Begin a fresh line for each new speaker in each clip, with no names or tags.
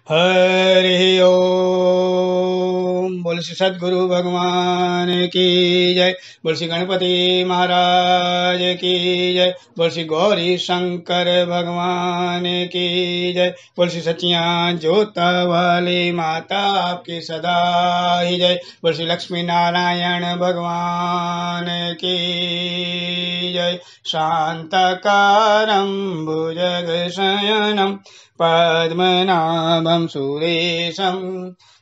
हरि ओम। बोल श्री सद्गुरु भगवान की जय। बोल श्री गणपति महाराज की जय। बोल श्री गौरी शंकर भगवान की जय। बोल श्री सचियां जोता वाली माता आपकी सदा ही जय। बोल श्री लक्ष्मी नारायण भगवान की जय। शांताकारं भुजगशयनं पद्मनाभं सुरेशं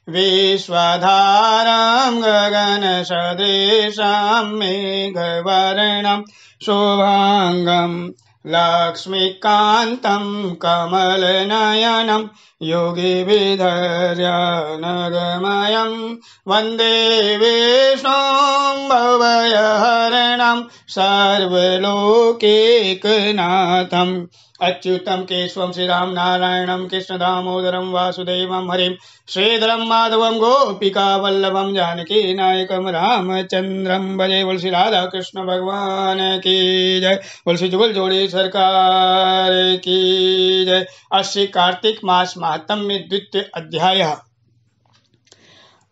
विश्वधारं गगनसदृशं मेघवर्णं शुभांगं लक्ष्मीकान्तं कमलनयनं योगिविधर्यनगमयं वन्दे विष्णुं भवभयहरणं सर्वलोकैकनाथम् अच्युतम केशवम श्रीराम नारायणम कृष्ण दामोदरम वासुदेवम हरिम श्रीधरम माधवम गोपिका वल्लभम जानकी नायकम रामचंद्रम भजे। बोल श्री राधा कृष्ण भगवान की जय। बोल श्री जुगल जोड़ी सरकार की जय। आज कार्तिक मास महात्म्य द्वितीय अध्याय।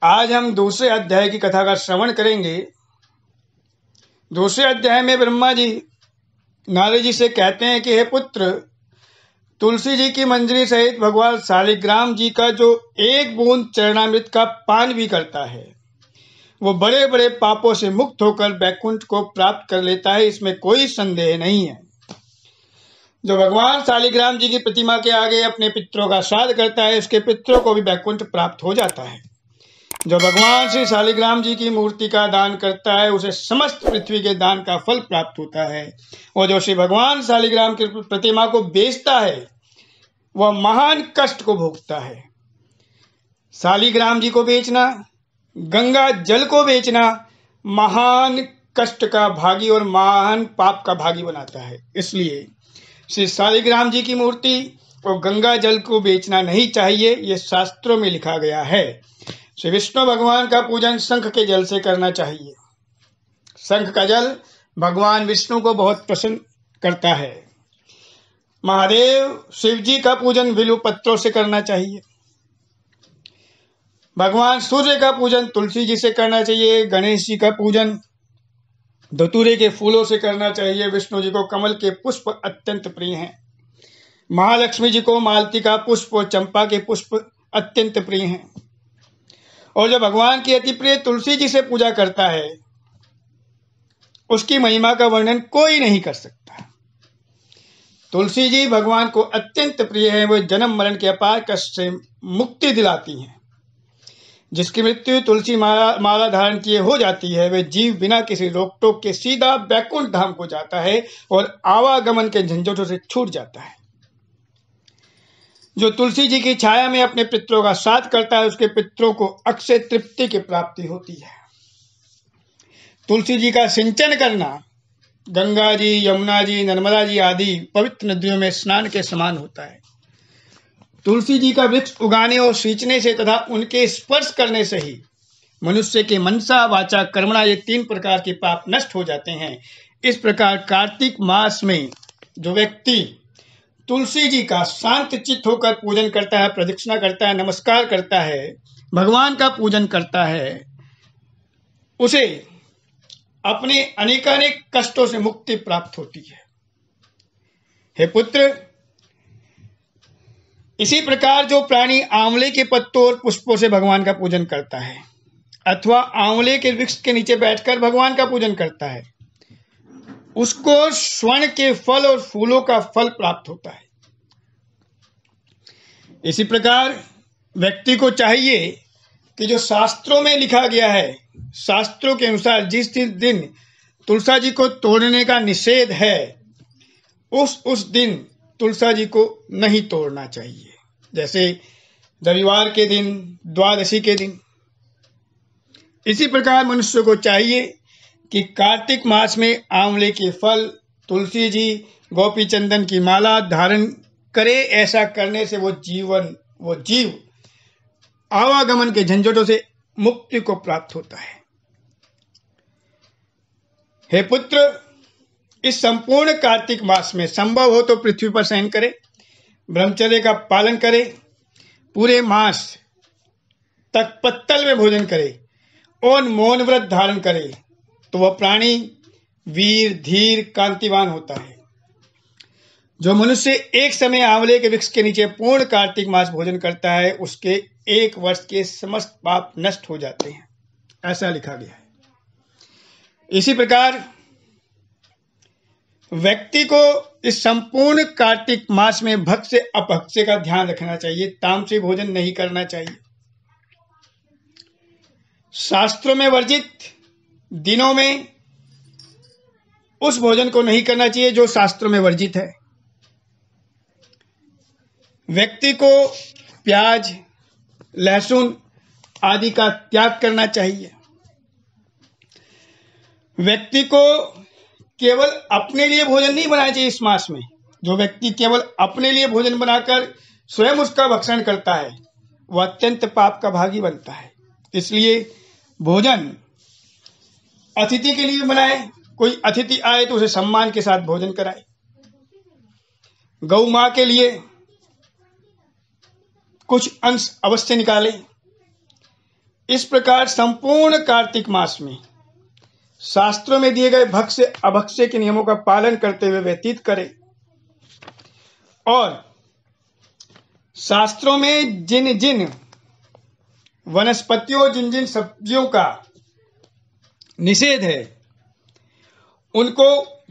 आज हम दूसरे अध्याय की कथा का श्रवण करेंगे। दूसरे अध्याय में ब्रह्मा जी नारद जी से कहते हैं कि हे पुत्र, तुलसी जी की मंजरी सहित भगवान शालिग्राम जी का जो एक बूंद चरणामृत का पान भी करता है वो बड़े बड़े पापों से मुक्त होकर बैकुंठ को प्राप्त कर लेता है, इसमें कोई संदेह नहीं है। जो भगवान शालिग्राम जी की प्रतिमा के आगे अपने पितरों का श्राद्ध करता है उसके पितरों को भी बैकुंठ प्राप्त हो जाता है। जो भगवान श्री शालिग्राम जी की मूर्ति का दान करता है उसे समस्त पृथ्वी के दान का फल प्राप्त होता है। और जो श्री भगवान शालिग्राम की प्रतिमा को बेचता है वह महान कष्ट को भोगता है। शालिग्राम जी को बेचना, गंगा जल को बेचना महान कष्ट का भागी और महान पाप का भागी बनाता है। इसलिए श्री शालिग्राम जी की मूर्ति और गंगा जल को बेचना नहीं चाहिए, ये शास्त्रों में लिखा गया है। श्री विष्णु भगवान का पूजन शंख के जल से करना चाहिए। शंख का जल भगवान विष्णु को बहुत प्रसन्न करता है। महादेव शिव जी का पूजन बिल्व पत्रों से करना चाहिए। भगवान सूर्य का पूजन तुलसी जी से करना चाहिए। गणेश जी का पूजन धतूरे के फूलों से करना चाहिए। विष्णु जी को कमल के पुष्प अत्यंत प्रिय हैं। महालक्ष्मी जी को मालती का पुष्प और चंपा के पुष्प अत्यंत प्रिय हैं। और जो भगवान की अति प्रिय तुलसी जी से पूजा करता है उसकी महिमा का वर्णन कोई नहीं कर सकता। तुलसी जी भगवान को अत्यंत प्रिय है। वो जन्म मरण के अपार कष्ट से मुक्ति दिलाती हैं। जिसकी मृत्यु तुलसी माला धारण किए हो जाती है वे जीव बिना किसी रोक टोक के सीधा बैकुंठ धाम को जाता है और आवागमन के झंझटों से छूट जाता है। जो तुलसी जी की छाया में अपने पितरों का श्राद्ध करता है उसके पितरों को अक्षय तृप्ति की प्राप्ति होती है। तुलसी जी का सिंचन करना गंगा जी, यमुना जी, नर्मदा जी आदि पवित्र नदियों में स्नान के समान होता है। तुलसी जी का वृक्ष उगाने और सींचने से तथा उनके स्पर्श करने से ही मनुष्य के मनसा वाचा कर्मणा ये 3 प्रकार के पाप नष्ट हो जाते हैं। इस प्रकार कार्तिक मास में जो व्यक्ति तुलसी जी का शांत चित्त होकर पूजन करता है, प्रदक्षिणा करता है, नमस्कार करता है, भगवान का पूजन करता है, उसे अपने अनेकानेक कष्टों से मुक्ति प्राप्त होती है। हे पुत्र, इसी प्रकार जो प्राणी आंवले के पत्तों और पुष्पों से भगवान का पूजन करता है अथवा आंवले के वृक्ष के नीचे बैठकर भगवान का पूजन करता है उसको स्वर्ण के फल और फूलों का फल प्राप्त होता है। इसी प्रकार व्यक्ति को चाहिए कि जो शास्त्रों में लिखा गया है, शास्त्रों के अनुसार जिस दिन तुलसा जी को तोड़ने का निषेध है उस दिन तुलसा जी को नहीं तोड़ना चाहिए। जैसे रविवार के दिन, द्वादशी के दिन। इसी प्रकार मनुष्य को चाहिए कि कार्तिक मास में आंवले के फल, तुलसी जी, गोपी चंदन की माला धारण करे। ऐसा करने से वो जीव आवागमन के झंझटों से मुक्ति को प्राप्त होता है। हे पुत्र, इस संपूर्ण कार्तिक मास में संभव हो तो पृथ्वी पर शयन करे, ब्रह्मचर्य का पालन करे, पूरे मास तक पत्तल में भोजन करे और मौन व्रत धारण करे तो वह प्राणी वीर धीर कांतिवान होता है। जो मनुष्य एक समय आंवले के वृक्ष के नीचे पूर्ण कार्तिक मास भोजन करता है उसके 1 वर्ष के समस्त पाप नष्ट हो जाते हैं, ऐसा लिखा गया है। इसी प्रकार व्यक्ति को इस संपूर्ण कार्तिक मास में भक्ष्य से अपभक्ष्य का ध्यान रखना चाहिए, तामसी भोजन नहीं करना चाहिए। शास्त्रों में वर्जित दिनों में उस भोजन को नहीं करना चाहिए जो शास्त्रों में वर्जित है। व्यक्ति को प्याज, लहसुन आदि का त्याग करना चाहिए। व्यक्ति को केवल अपने लिए भोजन नहीं बनाना चाहिए इस मास में। जो व्यक्ति केवल अपने लिए भोजन बनाकर स्वयं उसका भक्षण करता है वह अत्यंत पाप का भागी बनता है। इसलिए भोजन अतिथि के लिए बनाए, कोई अतिथि आए तो उसे सम्मान के साथ भोजन कराए। गौ मां के लिए कुछ अंश अवश्य निकाले। इस प्रकार संपूर्ण कार्तिक मास में शास्त्रों में दिए गए भक्ष्य अभक्ष्य के नियमों का पालन करते हुए व्यतीत करें और शास्त्रों में जिन जिन वनस्पतियों, जिन जिन सब्जियों का निषेध है उनको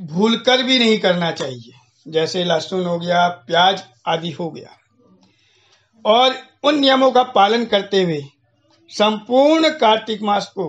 भूलकर भी नहीं करना चाहिए, जैसे लहसुन हो गया, प्याज आदि हो गया। और उन नियमों का पालन करते हुए संपूर्ण कार्तिक मास को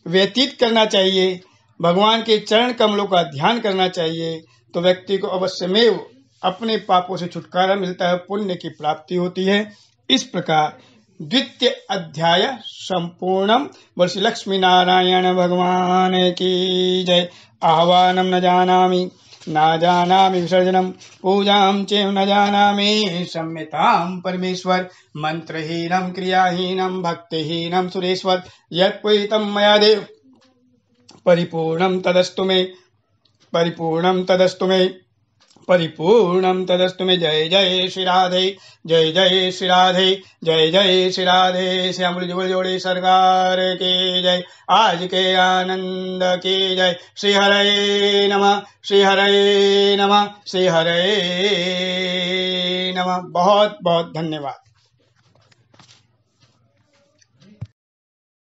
व्यतीत करना चाहिए। भगवान के चरण कमलों का ध्यान करना चाहिए तो व्यक्ति को अवश्यमेव अपने पापों से छुटकारा मिलता है, पुण्य की प्राप्ति होती है। इस प्रकार 2य अध्याय संपूर्णम। बोल श्री लक्ष्मी नारायण भगवान की जय। आह्वानम न जानामि न जानामि विसर्जनम, पूजां चैव न जानामि सम्यतां परमेश्वर, मंत्रहीनम क्रियाहीनम भक्तिहीनम सुरेश्वर, यत्पूजितं मया देव परिपूर्णं तदस्तु मे, परिपूर्णं तदस्तु मे, परिपूर्णं तदस्तु मे। जय जय श्री राधे, जय जय श्री राधे, जय जय श्री राधे। श्याम जुगल जोड़े सरकार के जय, आज के आनंद की जय। श्री हरे नमः, श्री हरे नमः, श्री हरे नमः। बहुत बहुत धन्यवाद।